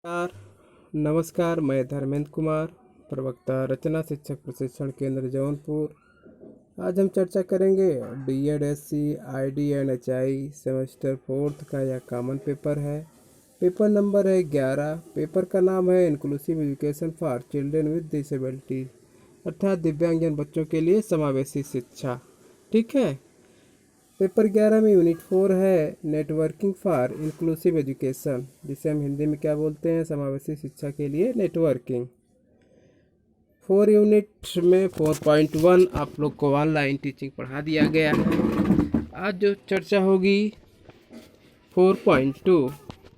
नमस्कार नमस्कार, मैं धर्मेंद्र कुमार, प्रवक्ता रचना शिक्षक प्रशिक्षण केंद्र जौनपुर। आज हम चर्चा करेंगे BEd SC ID and HI semester 4 का यह कॉमन पेपर है। पेपर नंबर है 11। पेपर का नाम है inclusive education for children with disability, अर्थात दिव्यांगजन बच्चों के लिए समावेशी शिक्षा। ठीक है। पेपर 11 में यूनिट 4 है नेटवर्किंग फॉर इंक्लूसिव एजुकेशन, जिसे हम हिंदी में क्या बोलते हैं, समावेशी शिक्षा के लिए नेटवर्किंग। 4 यूनिट में 4.1 आप लोग को ऑनलाइन टीचिंग पढ़ा दिया गया है। आज जो चर्चा होगी 4.2,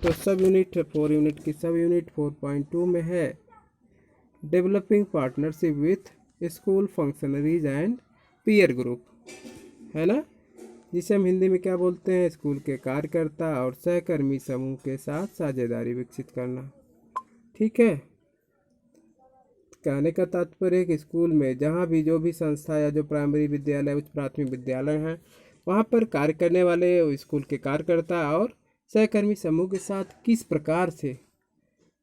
तो सब यूनिट 4 यूनिट की सब यूनिट 4.2 में है developing partnership with school functionaries and peer group, है ना, जिसे हम हिंदी में क्या बोलते हैं, स्कूल के कार्यकर्ता और सहकर्मी समूह के साथ साझेदारी विकसित करना। ठीक है। कहने का तात्पर्य है कि स्कूल में जहाँ भी जो भी संस्था या जो प्राइमरी विद्यालय उच्च प्राथमिक विद्यालय हैं, वहाँ पर कार्य करने वाले स्कूल के कार्यकर्ता और सहकर्मी समूह के साथ किस प्रकार से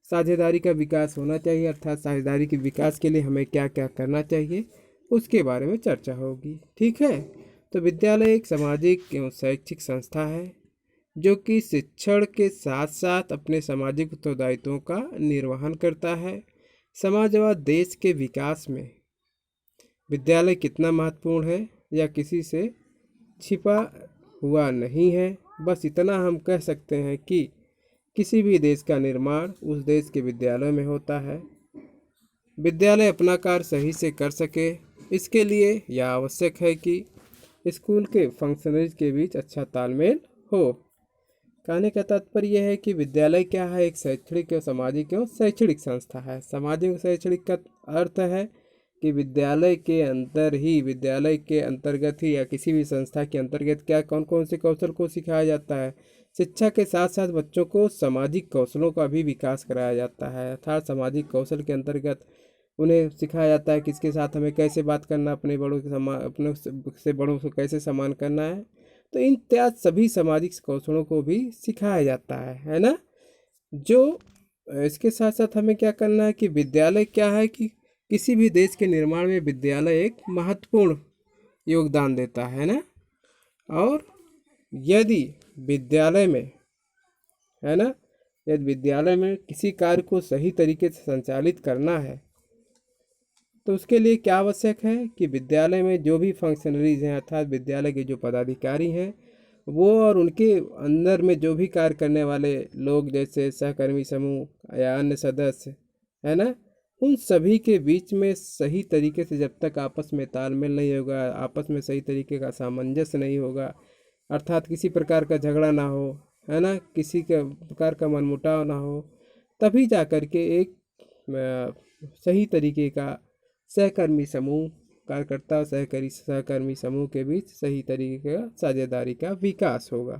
साझेदारी का विकास होना चाहिए, अर्थात साझेदारी के विकास के लिए हमें क्या क्या करना चाहिए, उसके बारे में चर्चा होगी। ठीक है। तो विद्यालय एक सामाजिक एवं शैक्षिक संस्था है जो कि शिक्षण के साथ साथ अपने सामाजिक उत्तरदायित्वों का निर्वहन करता है। समाज व देश के विकास में विद्यालय कितना महत्वपूर्ण है यह किसी से छिपा हुआ नहीं है। बस इतना हम कह सकते हैं कि किसी भी देश का निर्माण उस देश के विद्यालय में होता है। विद्यालय अपना कार्य सही से कर सके, इसके लिए यह आवश्यक है कि स्कूल के फंक्शनरीज के बीच अच्छा तालमेल हो। कहने का तात्पर्य है कि विद्यालय क्या है, एक शैक्षणिक एवं सामाजिक एवं शैक्षणिक संस्था है। सामाजिक शैक्षणिक का अर्थ है कि विद्यालय के अंदर ही, विद्यालय के अंतर्गत ही या किसी भी संस्था के अंतर्गत क्या कौन कौन से कौशल को सिखाया जाता है। शिक्षा के साथ साथ बच्चों को सामाजिक कौशलों का भी विकास कराया जाता है, अर्थात सामाजिक कौशल के अंतर्गत उन्हें सिखाया जाता है किसके साथ हमें कैसे बात करना, अपने बड़ों के अपने से बड़ों को कैसे सम्मान करना है। तो इन इत्यादि सभी सामाजिक कौशलों को भी सिखाया जाता है ना। जो इसके साथ साथ हमें क्या करना है कि विद्यालय क्या है कि किसी भी देश के निर्माण में विद्यालय एक महत्वपूर्ण योगदान देता है ना। और यदि विद्यालय में, है ना, यदि विद्यालय में किसी कार्य को सही तरीके से संचालित करना है तो उसके लिए क्या आवश्यक है कि विद्यालय में जो भी फंक्शनरीज हैं, अर्थात विद्यालय के जो पदाधिकारी हैं, वो और उनके अंदर में जो भी कार्य करने वाले लोग जैसे सहकर्मी समूह या अन्य सदस्य, है ना, उन सभी के बीच में सही तरीके से जब तक आपस में तालमेल नहीं होगा, आपस में सही तरीके का सामंजस्य नहीं होगा, अर्थात किसी प्रकार का झगड़ा ना हो, है ना, किसी के प्रकार का मनमुटाव ना हो, तभी जा कर के एक सही तरीके का सहकर्मी समूह, कार्यकर्ता और सहकर्मी समूह के बीच सही तरीके का साझेदारी का विकास होगा।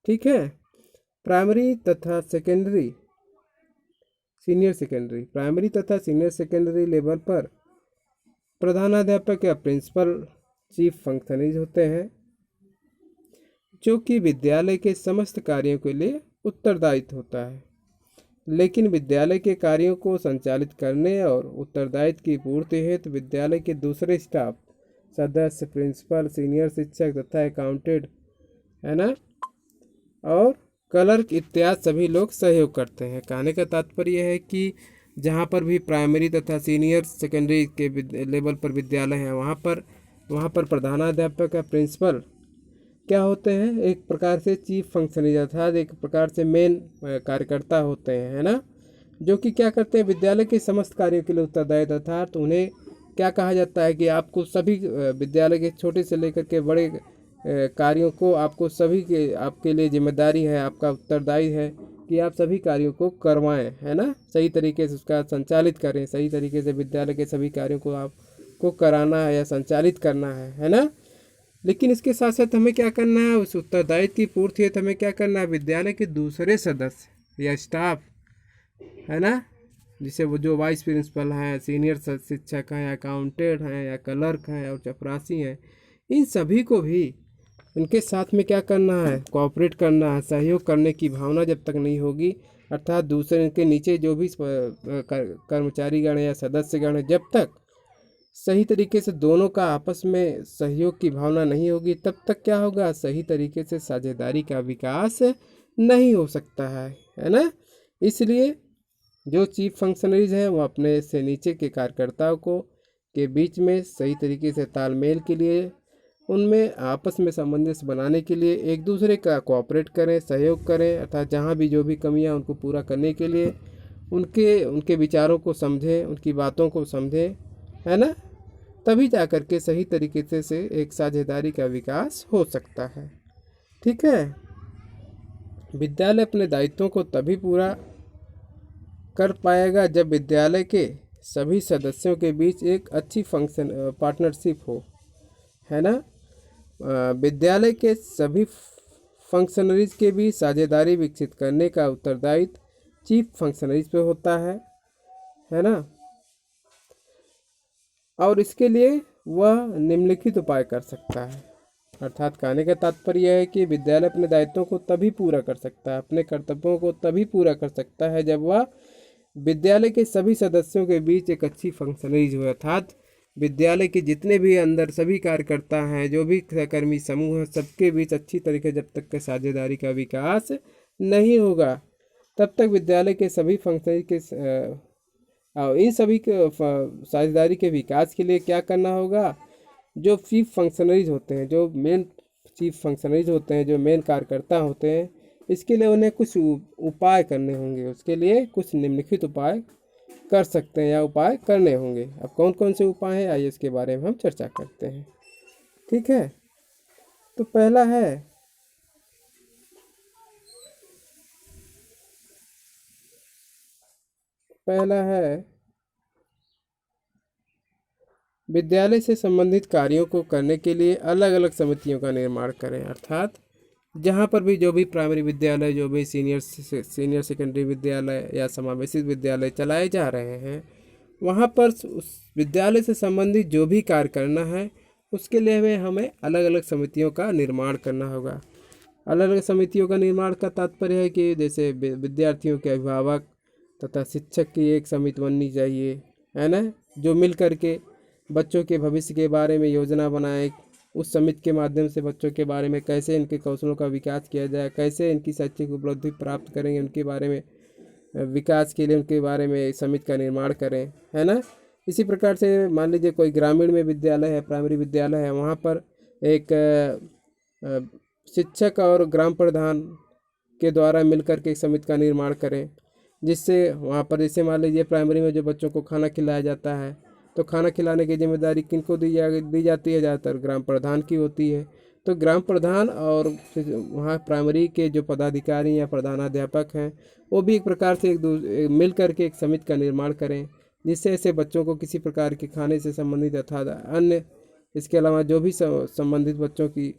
ठीक है। प्राइमरी तथा सेकेंडरी, सीनियर सेकेंडरी, प्राइमरी तथा सीनियर सेकेंडरी लेवल पर प्रधानाध्यापक या प्रिंसिपल चीफ फंक्शनरीज होते हैं जो कि विद्यालय के समस्त कार्यों के लिए उत्तरदायित्व होता है। लेकिन विद्यालय के कार्यों को संचालित करने और उत्तरदायित्व की पूर्ति हेतु विद्यालय के दूसरे स्टाफ सदस्य, प्रिंसिपल, सीनियर शिक्षक तथा अकाउंटेंट, है ना, और क्लर्क इत्यादि सभी लोग सहयोग करते हैं। कहने का तात्पर्य है कि जहाँ पर भी प्राइमरी तथा सीनियर सेकेंडरी के लेवल पर विद्यालय हैं, वहाँ पर प्रधानाध्यापक या प्रिंसिपल क्या होते हैं, एक प्रकार से चीफ फंक्शनरी अर्थात एक प्रकार से मेन कार्यकर्ता होते हैं, है ना, जो कि क्या करते हैं, विद्यालय के समस्त कार्यों के लिए उत्तरदायी, अर्थात उन्हें क्या कहा जाता है कि आपको सभी विद्यालय के छोटे से लेकर के बड़े कार्यों को आपको सभी के, आपके लिए जिम्मेदारी है, आपका उत्तरदायी है कि आप सभी कार्यों को करवाएं, है ना, सही तरीके से उसका संचालित करें, सही तरीके से विद्यालय के सभी कार्यों को आपको कराना है या संचालित करना है ना। लेकिन इसके साथ साथ हमें क्या करना है, उस उत्तरदायित्व की पूर्ति है तो हमें क्या करना है, विद्यालय के दूसरे सदस्य या स्टाफ, है ना, जिसे वो जो वाइस प्रिंसिपल हैं, सीनियर शिक्षक हैं, अकाउंटेंट हैं या क्लर्क हैं और चपरासी हैं, इन सभी को भी इनके साथ में क्या करना है, कोऑपरेट करना है। सहयोग करने की भावना जब तक नहीं होगी अर्थात दूसरे के नीचे जो भी कर्मचारीगण या सदस्यगण है, जब तक सही तरीके से दोनों का आपस में सहयोग की भावना नहीं होगी, तब तक क्या होगा, सही तरीके से साझेदारी का विकास नहीं हो सकता है ना। इसलिए जो चीफ फंक्शनरीज हैं वो अपने से नीचे के कार्यकर्ताओं को के बीच में सही तरीके से तालमेल के लिए, उनमें आपस में सामंजस्य बनाने के लिए एक दूसरे का कोऑपरेट करें, सहयोग करें, अर्थात जहाँ भी जो भी कमियाँ उनको पूरा करने के लिए उनके विचारों को समझें, उनकी बातों को समझें, है ना। तभी जा कर के सही तरीके से एक साझेदारी का विकास हो सकता है। ठीक है। विद्यालय अपने दायित्वों को तभी पूरा कर पाएगा जब विद्यालय के सभी सदस्यों के बीच एक अच्छी पार्टनरशिप हो, है ना। विद्यालय के सभी फंक्शनरीज के बीच साझेदारी विकसित करने का उत्तरदायित्व चीफ फंक्शनरीज पे होता है ना। और इसके लिए वह निम्नलिखित उपाय कर सकता है। अर्थात कहने का तात्पर्य यह है कि विद्यालय अपने दायित्वों को तभी पूरा कर सकता है, अपने कर्तव्यों को तभी पूरा कर सकता है जब वह विद्यालय के सभी सदस्यों के बीच एक अच्छी फंक्शनरीज हो। अर्थात विद्यालय के जितने भी अंदर सभी कार्यकर्ता हैं, जो भी सहकर्मी समूह हैं, सबके बीच अच्छी तरीके जब तक के साझेदारी का विकास नहीं होगा, तब तक विद्यालय के सभी फंक्शनरी के इन सभी साझेदारी के विकास के लिए क्या करना होगा, जो चीफ फंक्शनरीज होते हैं, जो मेन चीफ फंक्शनरीज होते हैं, जो मेन कार्यकर्ता होते हैं, इसके लिए उन्हें कुछ उपाय करने होंगे। उसके लिए कुछ निम्नलिखित उपाय कर सकते हैं या उपाय करने होंगे। अब कौन कौन से उपाय हैं, आइए इसके बारे में हम चर्चा करते हैं। ठीक है। तो पहला है विद्यालय से संबंधित कार्यों को करने के लिए अलग अलग समितियों का निर्माण करें। अर्थात जहाँ पर भी जो भी प्राइमरी विद्यालय, जो भी सीनियर सेकेंडरी विद्यालय या समावेशित विद्यालय चलाए जा रहे हैं, वहाँ पर उस विद्यालय से संबंधित जो भी कार्य करना है, उसके लिए हमें अलग अलग समितियों का निर्माण करना होगा। अलग अलग समितियों का निर्माण का तात्पर्य है कि जैसे विद्यार्थियों के अभिभावक तथा शिक्षक की एक समिति बननी चाहिए, है ना, जो मिल करके बच्चों के भविष्य के बारे में योजना बनाए। उस समिति के माध्यम से बच्चों के बारे में कैसे इनके कौशलों का विकास किया जाए, कैसे इनकी शैक्षिक उपलब्धि प्राप्त करेंगे, उनके बारे में विकास के लिए उनके बारे में समिति का निर्माण करें, है ना। इसी प्रकार से मान लीजिए कोई ग्रामीण में विद्यालय है, प्राइमरी विद्यालय है, वहाँ पर एक शिक्षक और ग्राम प्रधान के द्वारा मिलकर के एक समिति का निर्माण करें, जिससे वहाँ पर जैसे मान लीजिए प्राइमरी में जो बच्चों को खाना खिलाया जाता है, तो खाना खिलाने की जिम्मेदारी किनको दी जाती है, ज़्यादातर ग्राम प्रधान की होती है। तो ग्राम प्रधान और वहाँ प्राइमरी के जो पदाधिकारी या प्रधानाध्यापक हैं, वो भी एक प्रकार से मिल करके एक समिति का निर्माण करें, जिससे ऐसे बच्चों को किसी प्रकार के खाने से संबंधित अर्थात अन्य इसके अलावा जो भी संबंधित बच्चों की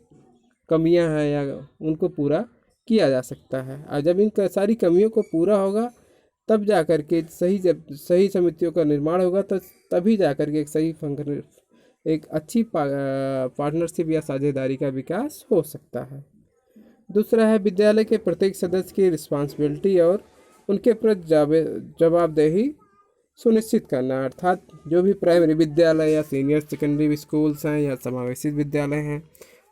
कमियां हैं या उनको पूरा किया जा सकता है। और जब इन सारी कमियों को पूरा होगा, तब जा कर के सही समितियों का निर्माण होगा, तो तभी जा कर के एक अच्छी पार्टनरशिप या साझेदारी का विकास हो सकता है। दूसरा है विद्यालय के प्रत्येक सदस्य की रिस्पांसिबिलिटी और उनके प्रति जवाबदेही सुनिश्चित करना। अर्थात जो भी प्राइमरी विद्यालय या सीनियर सेकेंडरी स्कूल्स हैं या समावेशित विद्यालय हैं,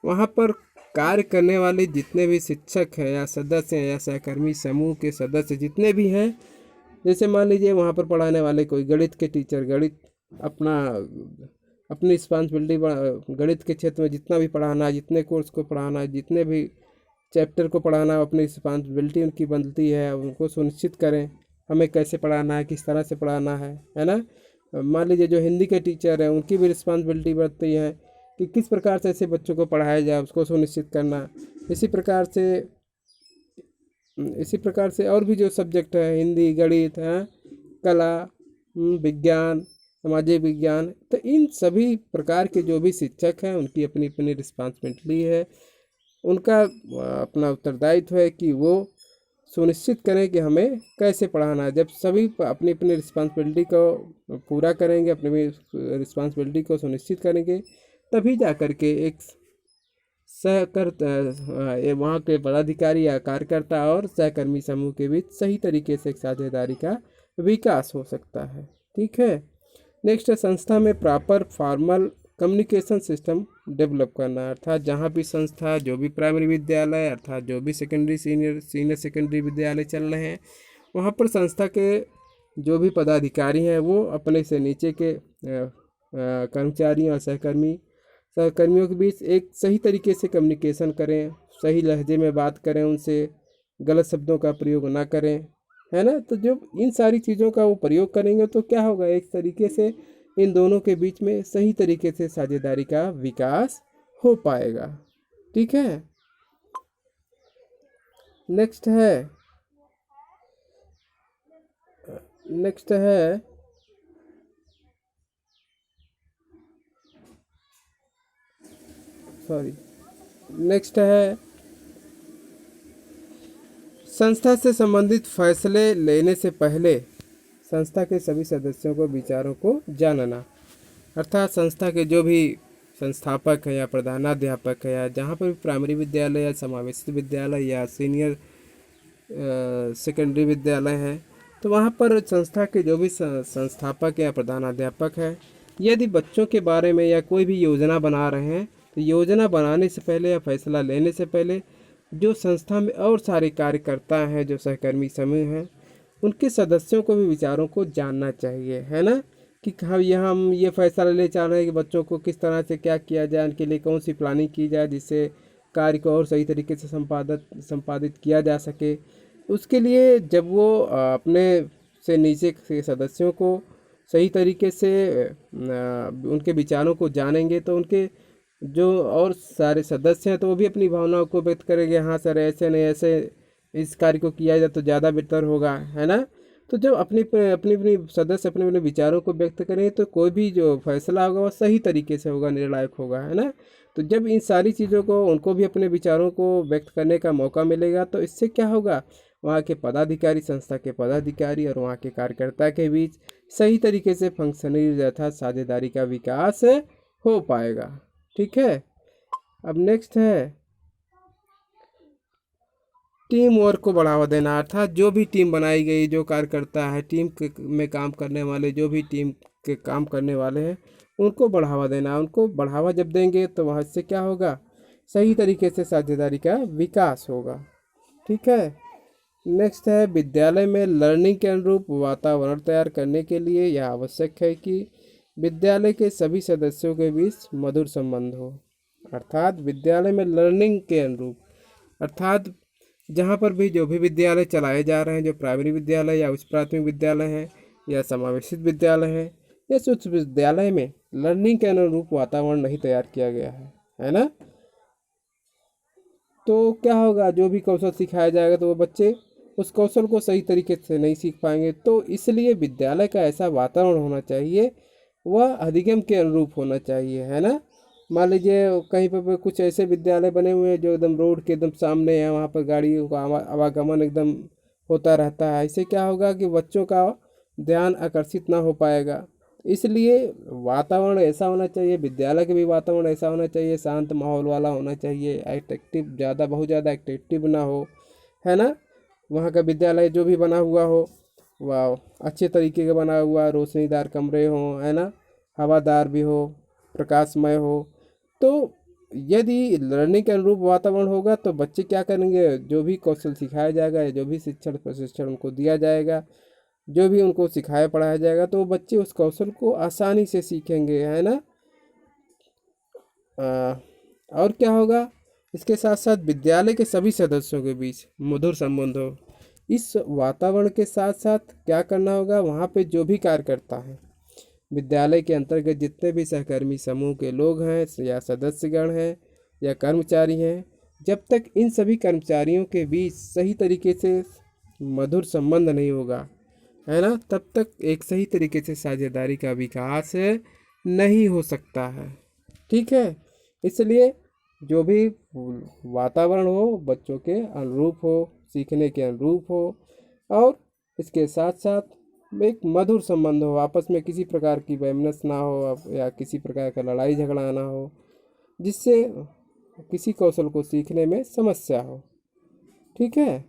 वहाँ पर कार्य करने वाले जितने भी शिक्षक हैं या सदस्य हैं या सहकर्मी समूह के सदस्य जितने भी हैं, जैसे मान लीजिए वहाँ पर पढ़ाने वाले कोई गणित के टीचर, गणित अपनी रिस्पांसिबिलिटी, गणित के क्षेत्र में जितना भी पढ़ाना है, जितने कोर्स को पढ़ाना है, जितने भी चैप्टर को पढ़ाना है, अपनी रिस्पांसिबिलिटी उनकी बनती है, उनको सुनिश्चित करें हमें कैसे पढ़ाना है, किस तरह से पढ़ाना है ना। मान लीजिए जो हिंदी के टीचर हैं, उनकी भी रिस्पांसिबिलिटी बनती है कि किस प्रकार से ऐसे बच्चों को पढ़ाया जाए, उसको सुनिश्चित करना। इसी प्रकार से और भी जो सब्जेक्ट है, हिंदी, गणित है, कला, विज्ञान, सामाजिक विज्ञान, तो इन सभी प्रकार के जो भी शिक्षक हैं, उनकी अपनी अपनी रिस्पांसिबिलिटी है, उनका अपना उत्तरदायित्व है कि वो सुनिश्चित करें कि हमें कैसे पढ़ाना है। जब सभी अपनी अपनी रिस्पांसिबिलिटी को पूरा करेंगे, अपनी रिस्पांसिबिलिटी को सुनिश्चित करेंगे, तभी जा कर के एक वहाँ के पदाधिकारी या कार्यकर्ता और सहकर्मी समूह के बीच सही तरीके से एक साझेदारी का विकास हो सकता है। ठीक है। नेक्स्ट है संस्था में proper formal communication system develop करना, अर्थात जहाँ भी संस्था, जो भी प्राइमरी विद्यालय अर्थात जो भी सेकेंडरी सीनियर सेकेंडरी विद्यालय चल रहे हैं, वहाँ पर संस्था के जो भी पदाधिकारी हैं वो अपने से नीचे के कर्मचारियों और सहकर्मियों के बीच एक सही तरीके से कम्युनिकेशन करें, सही लहजे में बात करें, उनसे गलत शब्दों का प्रयोग ना करें, है ना। तो जब इन सारी चीज़ों का वो प्रयोग करेंगे तो क्या होगा, एक तरीके से इन दोनों के बीच में सही तरीके से साझेदारी का विकास हो पाएगा। ठीक है। नेक्स्ट है नेक्स्ट है संस्था से संबंधित फैसले लेने से पहले संस्था के सभी सदस्यों को विचारों को जानना, अर्थात संस्था के जो भी संस्थापक है या प्रधानाध्यापक है या जहाँ पर भी प्राइमरी विद्यालय या समावेशित विद्यालय या सीनियर सेकेंडरी विद्यालय है, तो वहाँ पर संस्था के जो भी संस्थापक या प्रधानाध्यापक है, यदि बच्चों के बारे में या कोई भी योजना बना रहे हैं तो योजना बनाने से पहले या फैसला लेने से पहले जो संस्था में और सारे कार्यकर्ता हैं, जो सहकर्मी समूह हैं, उनके सदस्यों को भी विचारों को जानना चाहिए, है ना। कि हम ये फैसला ले चाह रहे हैं कि बच्चों को किस तरह से क्या किया जाए, उनके लिए कौन सी प्लानिंग की जाए जिससे कार्य को और सही तरीके से संपादित किया जा सके। उसके लिए जब वो अपने से नीचे के सदस्यों को सही तरीके से उनके विचारों को जानेंगे तो उनके जो और सारे सदस्य हैं तो वो भी अपनी भावनाओं को व्यक्त करेंगे, हाँ सर ऐसे नहीं ऐसे इस कार्य को किया जाए तो ज़्यादा बेहतर होगा, है ना। तो जब अपनी अपनी सदस्य अपने अपने विचारों को व्यक्त करें तो कोई भी जो फैसला होगा वो सही तरीके से होगा, निर्णायक होगा, है ना। तो जब इन सारी चीज़ों को उनको भी अपने विचारों को व्यक्त करने का मौका मिलेगा तो इससे क्या होगा, वहाँ के पदाधिकारी, संस्था के पदाधिकारी और वहाँ के कार्यकर्ता के बीच सही तरीके से फंक्शनल अर्थात साझेदारी का विकास हो पाएगा। ठीक है। अब नेक्स्ट है टीम वर्क को बढ़ावा देना, अर्थात जो भी टीम बनाई गई, जो कार्यकर्ता है, में काम करने वाले, जो भी टीम के काम करने वाले हैं उनको बढ़ावा देना। उनको बढ़ावा जब देंगे तो वहाँ से क्या होगा, सही तरीके से साझेदारी का विकास होगा। ठीक है। नेक्स्ट है विद्यालय में लर्निंग के अनुरूप वातावरण तैयार करने के लिए यह आवश्यक है कि विद्यालय के सभी सदस्यों के बीच मधुर संबंध हो, अर्थात विद्यालय में लर्निंग के अनुरूप, अर्थात जहाँ पर भी जो भी विद्यालय चलाए जा रहे हैं, जो प्राइमरी विद्यालय या उच्च प्राथमिक विद्यालय है या समावेशित विद्यालय है या उच्च विद्यालय में लर्निंग के अनुरूप वातावरण नहीं तैयार किया गया है ना, तो क्या होगा, जो भी कौशल सिखाया जाएगा तो वो बच्चे उस कौशल को सही तरीके से नहीं सीख पाएंगे। तो इसलिए विद्यालय का ऐसा वातावरण होना चाहिए, वह अधिगम के अनुरूप होना चाहिए, है ना। मान लीजिए कहीं पर कुछ ऐसे विद्यालय बने हुए हैं जो एकदम रोड के एकदम सामने है, वहाँ पर गाड़ियों का आवागमन एकदम होता रहता है, इससे क्या होगा कि बच्चों का ध्यान आकर्षित ना हो पाएगा। इसलिए वातावरण ऐसा होना चाहिए, विद्यालय के भी वातावरण ऐसा होना चाहिए, शांत माहौल वाला होना चाहिए, एट्रैक्टिव बहुत ज़्यादा एट्रैक्टिव ना हो, है ना। वहाँ का विद्यालय जो भी बना हुआ हो वह अच्छे तरीके का बना हुआ, रोशनीदार कमरे हों, है ना, हवादार भी हो, प्रकाशमय हो। तो यदि लर्निंग के अनुरूप वातावरण होगा तो बच्चे क्या करेंगे, जो भी कौशल सिखाया जाएगा या जो भी शिक्षण प्रशिक्षण उनको दिया जाएगा, जो भी उनको सिखाया पढ़ाया जाएगा तो बच्चे उस कौशल को आसानी से सीखेंगे, है ना। और क्या होगा, इसके साथ साथ विद्यालय के सभी सदस्यों के बीच मधुर संबंध हो। इस वातावरण के साथ साथ क्या करना होगा, वहाँ पे जो भी कार्य करता है, विद्यालय के अंतर्गत जितने भी सहकर्मी समूह के लोग हैं या सदस्यगण हैं या कर्मचारी हैं, जब तक इन सभी कर्मचारियों के बीच सही तरीके से मधुर संबंध नहीं होगा, है ना, तब तक एक सही तरीके से साझेदारी का विकास नहीं हो सकता है। ठीक है। इसलिए जो भी वातावरण हो बच्चों के अनुरूप हो, सीखने के अनुरूप हो, और इसके साथ साथ एक मधुर संबंध हो, आपस में किसी प्रकार की वैमनस्य ना हो या किसी प्रकार का लड़ाई झगड़ा ना हो, जिससे किसी कौशल को सीखने में समस्या हो। ठीक है।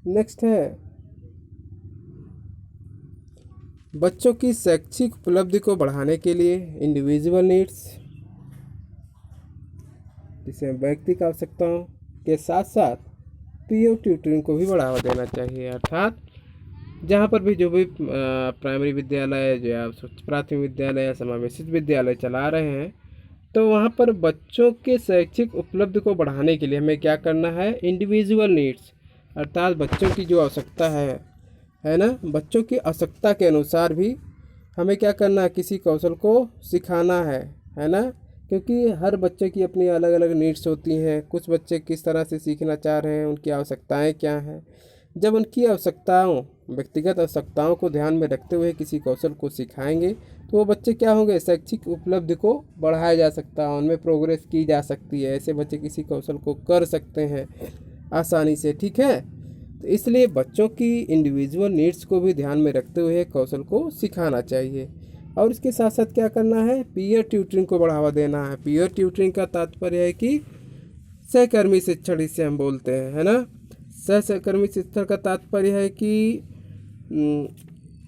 नेक्स्ट है बच्चों की शैक्षिक उपलब्धि को बढ़ाने के लिए इंडिविजुअल नीड्स, जिसे व्यक्तिगत आवश्यकताओं के साथ साथ पीयर ट्यूटरिंग को भी बढ़ावा देना चाहिए। अर्थात जहाँ पर भी जो भी प्राइमरी विद्यालय जो या प्राथमिक विद्यालय या समावेशित विद्यालय चला रहे हैं, तो वहाँ पर बच्चों के शैक्षिक उपलब्धि को बढ़ाने के लिए हमें क्या करना है, इंडिविजुअल नीड्स, अर्थात बच्चों की जो आवश्यकता है ना, बच्चों की आवश्यकता के अनुसार भी हमें क्या करना है, किसी कौशल को सिखाना है ना, क्योंकि हर बच्चे की अपनी अलग अलग नीड्स होती हैं। कुछ बच्चे किस तरह से सीखना चाह रहे हैं, उनकी आवश्यकताएं क्या हैं। जब उनकी आवश्यकताओं, व्यक्तिगत आवश्यकताओं को ध्यान में रखते हुए किसी कौशल को सिखाएंगे तो वो बच्चे क्या होंगे, शैक्षिक उपलब्धि को बढ़ाया जा सकता है, उनमें प्रोग्रेस की जा सकती है। ऐसे बच्चे किसी कौशल को कर सकते हैं आसानी से। ठीक है। तो इसलिए बच्चों की इंडिविजुअल नीड्स को भी ध्यान में रखते हुए कौशल को सिखाना चाहिए। और इसके साथ साथ क्या करना है, पीयर ट्यूटरिंग को बढ़ावा देना है। पीयर ट्यूटरिंग का तात्पर्य है कि सहकर्मी शिक्षण, इसे हम बोलते हैं, है ना। सहकर्मी शिक्षण का तात्पर्य है कि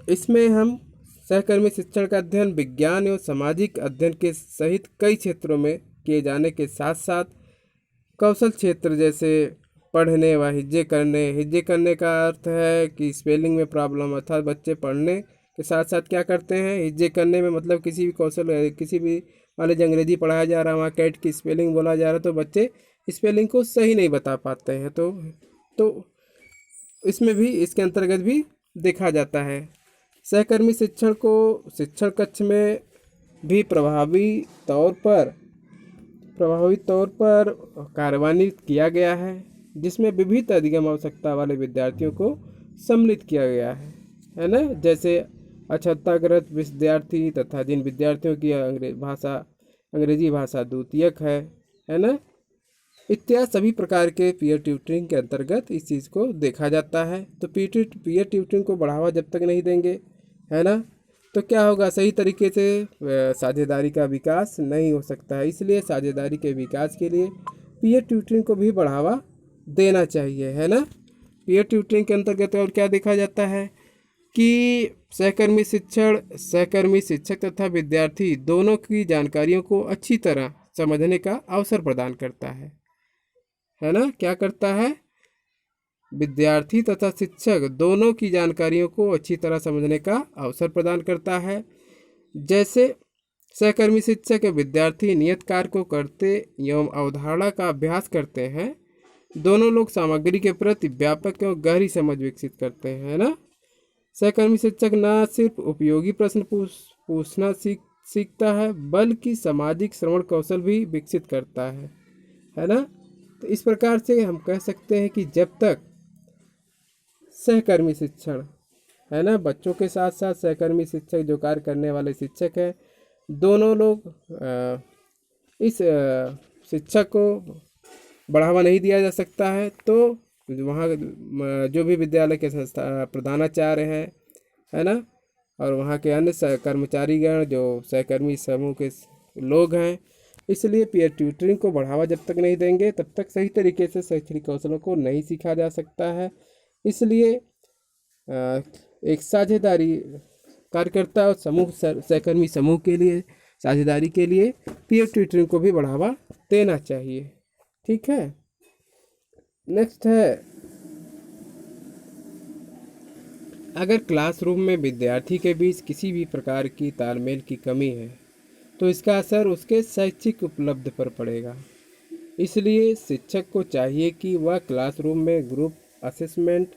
इसमें हम सहकर्मी शिक्षण का अध्ययन विज्ञान एवं सामाजिक अध्ययन के सहित कई क्षेत्रों में किए जाने के साथ साथ कौशल क्षेत्र जैसे पढ़ने व हिज्जे करने का अर्थ है कि स्पेलिंग में प्रॉब्लम, अर्थात बच्चे पढ़ने के साथ साथ क्या करते हैं, हिज्जे करने में, मतलब किसी भी कौशल, किसी भी मान लीजिए अंग्रेजी पढ़ाया जा रहा है, वहाँ कैट की स्पेलिंग बोला जा रहा है, तो बच्चे स्पेलिंग को सही नहीं बता पाते हैं। तो इसमें भी, इसके अंतर्गत भी देखा जाता है। सहकर्मी शिक्षण को शिक्षण कक्ष में भी प्रभावी तौर पर कार्यान्वित किया गया है, जिसमें विविध अधिगम आवश्यकता वाले विद्यार्थियों को सम्मिलित किया गया है ना। जैसे अक्षमताग्रस्त विद्यार्थी तथा जिन विद्यार्थियों की अंग्रेजी भाषा द्वितीयक है ना, इत्यादि सभी प्रकार के पीयर ट्यूटरिंग के अंतर्गत इस चीज़ को देखा जाता है। तो पीयर ट्यूटरिंग को बढ़ावा जब तक नहीं देंगे, है ना, तो क्या होगा, सही तरीके से साझेदारी का विकास नहीं हो सकता है। इसलिए साझेदारी के विकास के लिए पीयर ट्यूटरिंग को भी बढ़ावा देना चाहिए, है ना। पीयर ट्यूटरिंग के अंतर्गत और क्या देखा जाता है कि सहकर्मी शिक्षक तथा विद्यार्थी दोनों की जानकारियों को अच्छी तरह समझने का अवसर प्रदान करता है ना। क्या करता है, विद्यार्थी तथा शिक्षक दोनों की जानकारियों को अच्छी तरह समझने का अवसर प्रदान करता है। जैसे सहकर्मी शिक्षक विद्यार्थी नियत कार्य को करते एवं अवधारणा का अभ्यास करते हैं, दोनों लोग सामग्री के प्रति व्यापक एवं गहरी समझ विकसित करते हैं, है ना। सहकर्मी शिक्षक न सिर्फ उपयोगी प्रश्न पूछना सीखता है, बल्कि सामाजिक श्रवण कौशल भी विकसित करता है ना। तो इस प्रकार से हम कह सकते हैं कि जब तक सहकर्मी शिक्षण, है ना, बच्चों के साथ साथ सहकर्मी शिक्षक जो कार्य करने वाले शिक्षक हैं, दोनों लोग इस शिक्षक को बढ़ावा नहीं दिया जा सकता है, तो वहाँ जो भी विद्यालय के संस्था प्रधानाचार्य हैं, है ना, और वहाँ के अन्य कर्मचारीगण जो सहकर्मी समूह के लोग हैं, इसलिए पीयर ट्यूटरिंग को बढ़ावा जब तक नहीं देंगे तब तक सही तरीके से शैक्षणिक कौशलों को नहीं सीखा जा सकता है। इसलिए एक साझेदारी कार्यकर्ता और सहकर्मी समूह के लिए साझेदारी के लिए पीयर ट्यूटरिंग को भी बढ़ावा देना चाहिए। ठीक है। नेक्स्ट है, अगर क्लासरूम में विद्यार्थी के बीच किसी भी प्रकार की तालमेल की कमी है तो इसका असर उसके शैक्षिक उपलब्धि पर पड़ेगा। इसलिए शिक्षक को चाहिए कि वह क्लासरूम में ग्रुप असेसमेंट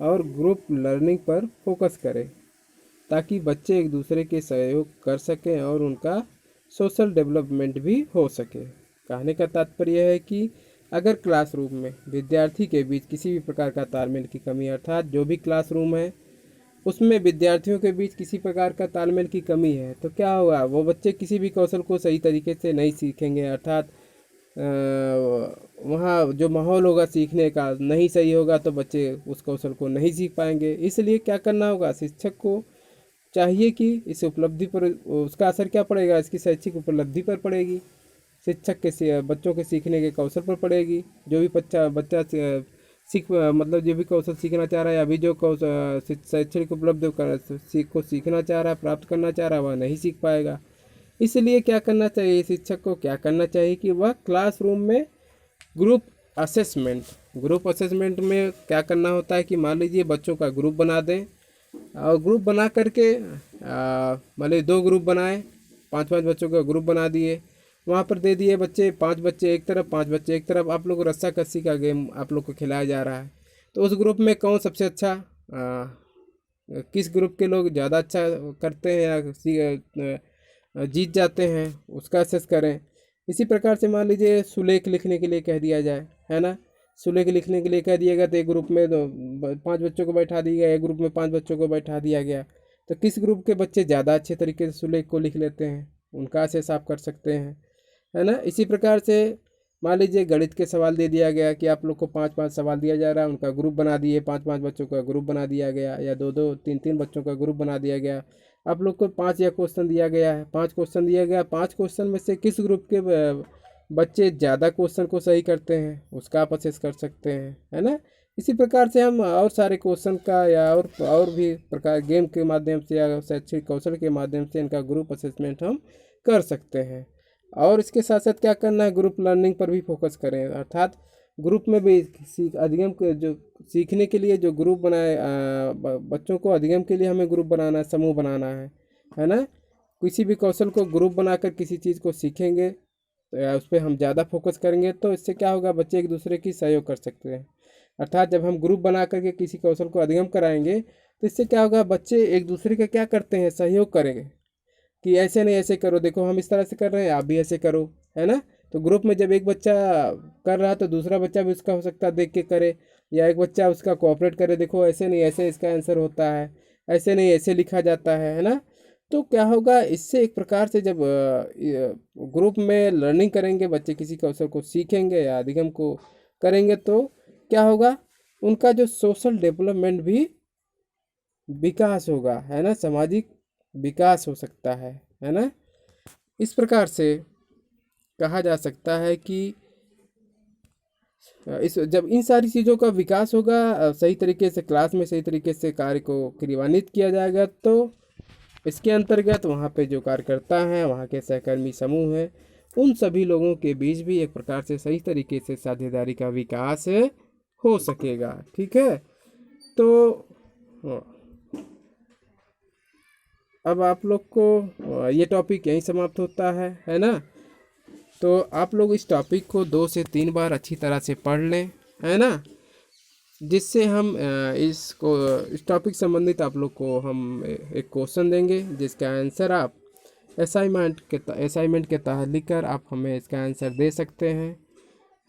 और ग्रुप लर्निंग पर फोकस करें, ताकि बच्चे एक दूसरे के सहयोग कर सकें और उनका सोशल डेवलपमेंट भी हो सके। कहने का तात्पर्य है कि अगर क्लासरूम में विद्यार्थी के बीच किसी भी प्रकार का तालमेल की कमी, अर्थात जो भी क्लासरूम है उसमें विद्यार्थियों के बीच किसी प्रकार का तालमेल की कमी है, तो क्या होगा, वो बच्चे किसी भी कौशल को सही तरीके से नहीं सीखेंगे। अर्थात वहाँ जो माहौल होगा सीखने का नहीं सही होगा, तो बच्चे उस कौशल को नहीं सीख पाएंगे। इसलिए क्या करना होगा, शिक्षक को चाहिए कि इस उपलब्धि पर उसका असर क्या पड़ेगा, इसकी शैक्षिक उपलब्धि पर पड़ेगी, शिक्षक के बच्चों के सीखने के कौशल पर पड़ेगी। जो भी बच्चा बच्चा सीख मतलब जो भी कौशल सीखना चाह रहा है, अभी जो कौशल शैक्षणिक उपलब्धि को सीखना चाह रहा है, प्राप्त करना चाह रहा है, वह नहीं सीख पाएगा। इसलिए क्या करना चाहिए, शिक्षक को क्या करना चाहिए कि वह क्लासरूम में ग्रुप असेसमेंट में क्या करना होता है कि मान लीजिए बच्चों का ग्रुप बना दें, और ग्रुप बना करके मान लीजिए 2 ग्रुप बनाए, 5-5 बच्चों का ग्रुप बना दिए, वहाँ पर दे दिए बच्चे, 5 बच्चे एक तरफ 5 बच्चे एक तरफ, आप लोग रस्सा कस्सी का गेम आप लोग को खिलाया जा रहा है। तो उस ग्रुप में कौन सबसे अच्छा किस ग्रुप के लोग ज़्यादा अच्छा करते हैं या जीत जाते हैं, उसका असेस करें। इसी प्रकार से मान लीजिए सुलेख लिखने के लिए कह दिया जाए, है ना, सुलेख लिखने के लिए कह दिया गया, तो एक ग्रुप में 5 बच्चों को बैठा दिया गया, एक ग्रुप में 5 बच्चों को बैठा दिया गया, तो किस ग्रुप के बच्चे ज़्यादा अच्छे तरीके से सुलेख को लिख लेते हैं, उनका असेस आप कर सकते हैं, है ना। इसी प्रकार से मान लीजिए गणित के सवाल दे दिया गया कि आप लोग को 5-5 सवाल दिया जा रहा है, उनका ग्रुप बना दिए, 5-5 बच्चों का ग्रुप बना दिया गया, या 2-2 3-3 बच्चों का ग्रुप बना दिया गया। आप लोग को 5 या क्वेश्चन दिया गया है, 5 क्वेश्चन दिया गया, 5 क्वेश्चन में से किस ग्रुप के बच्चे ज़्यादा क्वेश्चन को सही करते हैं, उसका आप असेस कर सकते हैं, है ना। इसी प्रकार से हम और सारे क्वेश्चन का या और भी प्रकार गेम के माध्यम से या शैक्षिक कौशल के माध्यम से इनका ग्रुप असेसमेंट हम कर सकते हैं। और इसके साथ साथ क्या करना है, ग्रुप लर्निंग पर भी फोकस करें, अर्थात ग्रुप में भी अधिगम जो सीखने के लिए जो ग्रुप बनाए, बच्चों को अधिगम के लिए हमें ग्रुप बनाना है, समूह बनाना है ना। किसी भी कौशल को ग्रुप बनाकर किसी चीज़ को सीखेंगे तो या उस पर हम ज़्यादा फोकस करेंगे, तो इससे क्या होगा, बच्चे एक दूसरे की सहयोग कर सकते हैं। अर्थात जब हम ग्रुप बना करके किसी कौशल को अधिगम कराएंगे, तो इससे क्या होगा, बच्चे एक दूसरे का क्या करते हैं, सहयोग करेंगे कि ऐसे नहीं ऐसे करो, देखो हम इस तरह से कर रहे हैं, आप भी ऐसे करो, है ना। तो ग्रुप में जब एक बच्चा कर रहा है तो दूसरा बच्चा भी उसका हो सकता है देख के करे, या एक बच्चा उसका कोऑपरेट करे, देखो ऐसे नहीं ऐसे इसका आंसर होता है, ऐसे नहीं ऐसे लिखा जाता है ना। तो क्या होगा, इससे एक प्रकार से जब ग्रुप में लर्निंग करेंगे बच्चे, किसी कौशल को सीखेंगे या अधिगम को करेंगे, तो क्या होगा, उनका जो सोशल डेवलपमेंट भी विकास होगा, है ना, सामाजिक विकास हो सकता है ना। इस प्रकार से कहा जा सकता है कि इस जब इन सारी चीज़ों का विकास होगा, सही तरीके से क्लास में सही तरीके से कार्य को क्रियान्वित किया जाएगा, तो इसके अंतर्गत वहाँ पे जो कार्यकर्ता हैं, वहाँ के सहकर्मी समूह हैं, उन सभी लोगों के बीच भी एक प्रकार से सही तरीके से साझेदारी का विकास हो सकेगा। ठीक है, तो अब आप लोग को ये टॉपिक यहीं समाप्त होता है ना। तो आप लोग इस टॉपिक को 2 से 3 बार अच्छी तरह से पढ़ लें, है ना, जिससे हम इस टॉपिक संबंधित आप लोग को हम एक क्वेश्चन देंगे, जिसका आंसर आप असाइनमेंट के तहत लिखकर आप हमें इसका आंसर दे सकते हैं,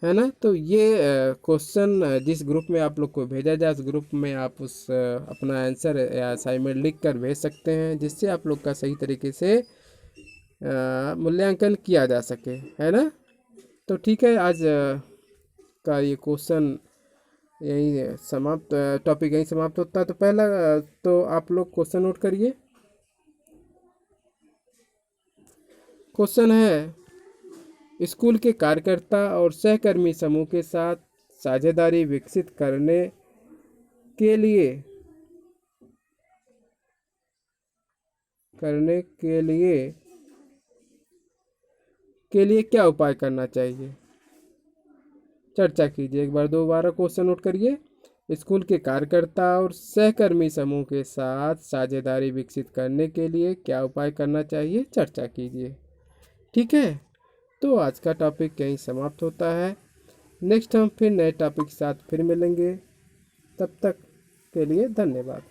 है ना। तो ये क्वेश्चन जिस ग्रुप में आप लोग को भेजा जाए, उस ग्रुप में आप उस अपना आंसर या असाइनमेंट लिख कर भेज सकते हैं, जिससे आप लोग का सही तरीके से मूल्यांकन किया जा सके, है ना। तो ठीक है, आज का ये क्वेश्चन यही समाप्त, टॉपिक यही समाप्त होता है। तो पहला तो आप लोग क्वेश्चन नोट करिए। क्वेश्चन है, स्कूल के कार्यकर्ता और सहकर्मी समूह के साथ साझेदारी विकसित करने के लिए क्या उपाय करना चाहिए, चर्चा कीजिए। एक बार दोबारा क्वेश्चन नोट करिए। स्कूल के कार्यकर्ता और सहकर्मी समूह के साथ साझेदारी विकसित करने के लिए क्या उपाय करना चाहिए, चर्चा कीजिए। ठीक है, तो आज का टॉपिक यहीं समाप्त होता है। नेक्स्ट हम फिर नए टॉपिक के साथ फिर मिलेंगे, तब तक के लिए धन्यवाद।